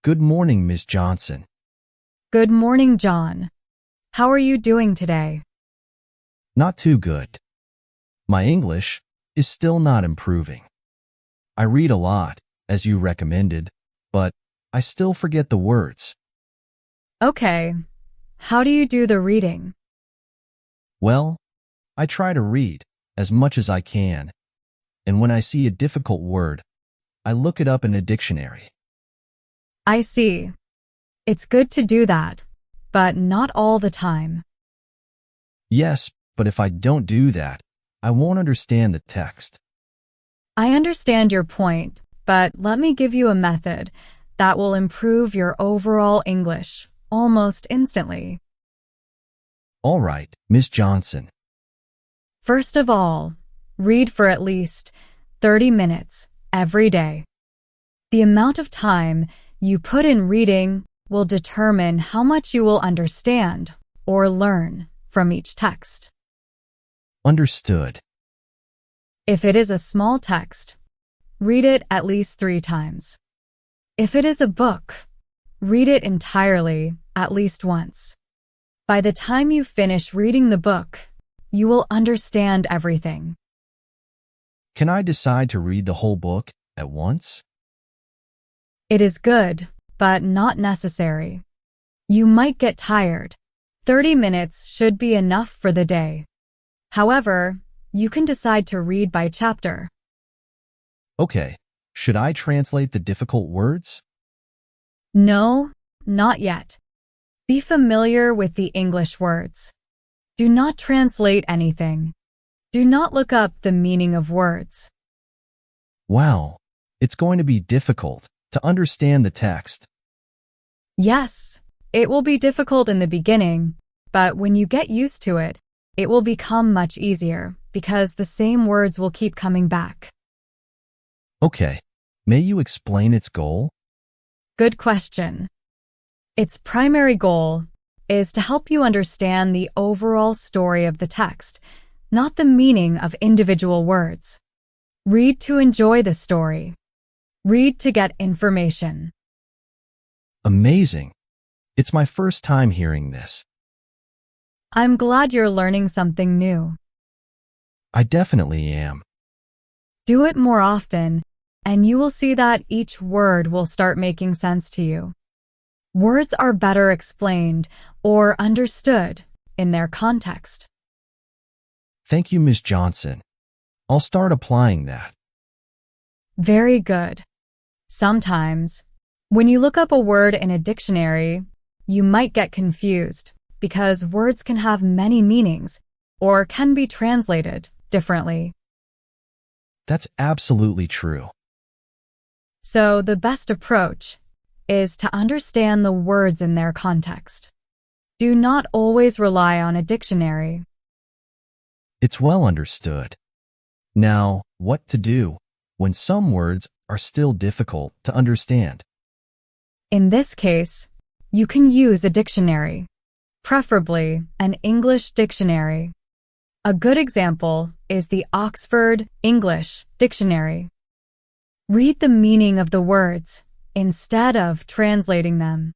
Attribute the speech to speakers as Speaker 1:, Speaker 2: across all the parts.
Speaker 1: Good morning, Miss Johnson.
Speaker 2: Good morning, John. How are you doing today?
Speaker 1: Not too good. My English is still not improving. I read a lot, as you recommended, but I still forget the words.
Speaker 2: Okay. How do you do the reading?
Speaker 1: Well, I try to read as much as I can, and when I see a difficult word, I look it up in a dictionary.
Speaker 2: I see. It's good to do that, but not all the time.
Speaker 1: Yes, but if I don't do that, I won't understand the text.
Speaker 2: I understand your point, but let me give you a method that will improve your overall English almost instantly.
Speaker 1: All right, Miss Johnson.
Speaker 2: First of all, read for at least 30 minutes every day. The amount of time you put in reading will determine how much you will understand or learn from each text.
Speaker 1: Understood.
Speaker 2: If it is a small text, read it at least 3 times. If it is a book, read it entirely at least once. By the time you finish reading the book, you will understand everything.
Speaker 1: Can I decide to read the whole book at once?
Speaker 2: It is good, but not necessary. You might get tired. 30 minutes should be enough for the day. However, you can decide to read by chapter.
Speaker 1: Okay, should I translate the difficult words?
Speaker 2: No, not yet. Be familiar with the English words. Do not translate anything. Do not look up the meaning of words.
Speaker 1: Wow, it's going to be difficult to understand the text.
Speaker 2: Yes, it will be difficult in the beginning, but when you get used to it, it will become much easier because the same words will keep coming back.
Speaker 1: Okay, may you explain its goal?
Speaker 2: Good question. Its primary goal is to help you understand the overall story of the text, not the meaning of individual words. Read to enjoy the story. Read to get information.
Speaker 1: Amazing. It's my first time hearing this.
Speaker 2: I'm glad you're learning something new.
Speaker 1: I definitely am.
Speaker 2: Do it more often, and you will see that each word will start making sense to you. Words are better explained or understood in their context.
Speaker 1: Thank you, Miss Johnson. I'll start applying that.
Speaker 2: Very good. Sometimes, when you look up a word in a dictionary, you might get confused because words can have many meanings or can be translated differently.
Speaker 1: That's absolutely true.
Speaker 2: So the best approach is to understand the words in their context. Do not always rely on a dictionary.
Speaker 1: It's well understood. Now, what to do when some words are still difficult to understand?
Speaker 2: In this case, you can use a dictionary, preferably an English dictionary. A good example is the Oxford English Dictionary. Read the meaning of the words instead of translating them.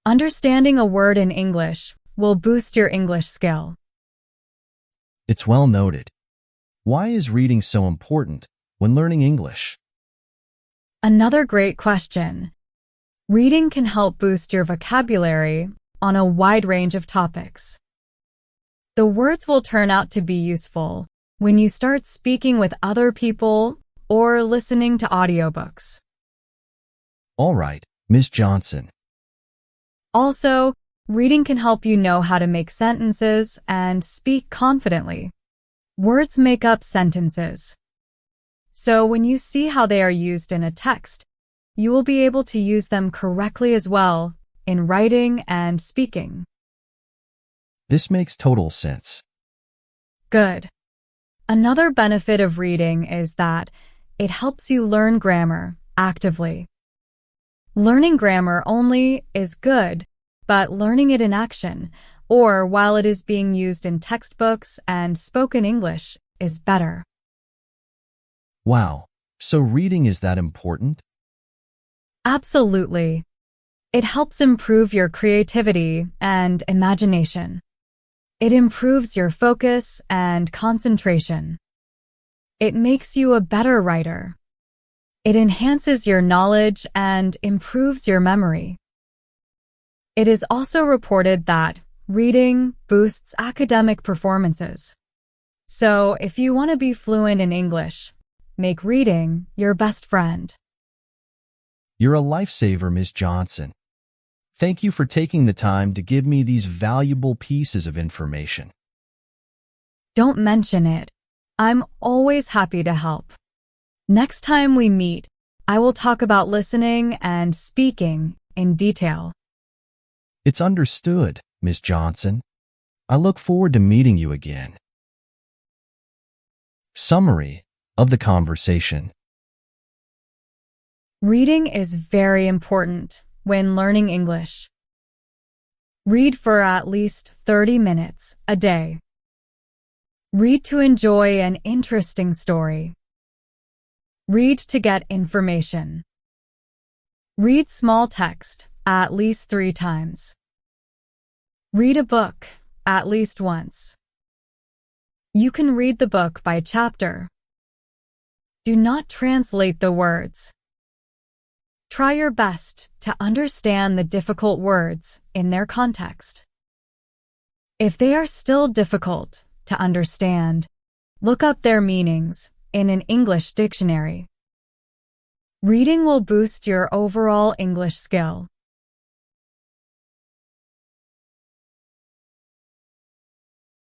Speaker 2: Understanding a word in English will boost your English skill.
Speaker 1: It's well noted. Why is reading so important when learning English?
Speaker 2: Another great question. Reading can help boost your vocabulary on a wide range of topics. The words will turn out to be useful when you start speaking with other people or listening to audiobooks.
Speaker 1: All right, Miss Johnson.
Speaker 2: Also, reading can help you know how to make sentences and speak confidently. Words make up sentences. So when you see how they are used in a text, you will be able to use them correctly as well in writing and speaking.
Speaker 1: This makes total sense.
Speaker 2: Good. Another benefit of reading is that it helps you learn grammar actively. Learning grammar only is good, but learning it in action, or while it is being used in textbooks and spoken English, is better.
Speaker 1: Wow, so reading is that important?
Speaker 2: Absolutely. It helps improve your creativity and imagination. It improves your focus and concentration. It makes you a better writer. It enhances your knowledge and improves your memory. It is also reported that reading boosts academic performances. So, if you want to be fluent in English, make reading your best friend.
Speaker 1: You're a lifesaver, Ms. Johnson. Thank you for taking the time to give me these valuable pieces of information.
Speaker 2: Don't mention it. I'm always happy to help. Next time we meet, I will talk about listening and speaking in detail.
Speaker 1: It's understood, Ms. Johnson. I look forward to meeting you again. Summary of the conversation.
Speaker 2: Reading is very important when learning English. Read for at least 30 minutes a day. Read to enjoy an interesting story. Read to get information. Read small text at least 3 times. Read a book at least once. You can read the book by chapter. Do not translate the words. Try your best to understand the difficult words in their context. If they are still difficult to understand, look up their meanings in an English dictionary. Reading will boost your overall English skill.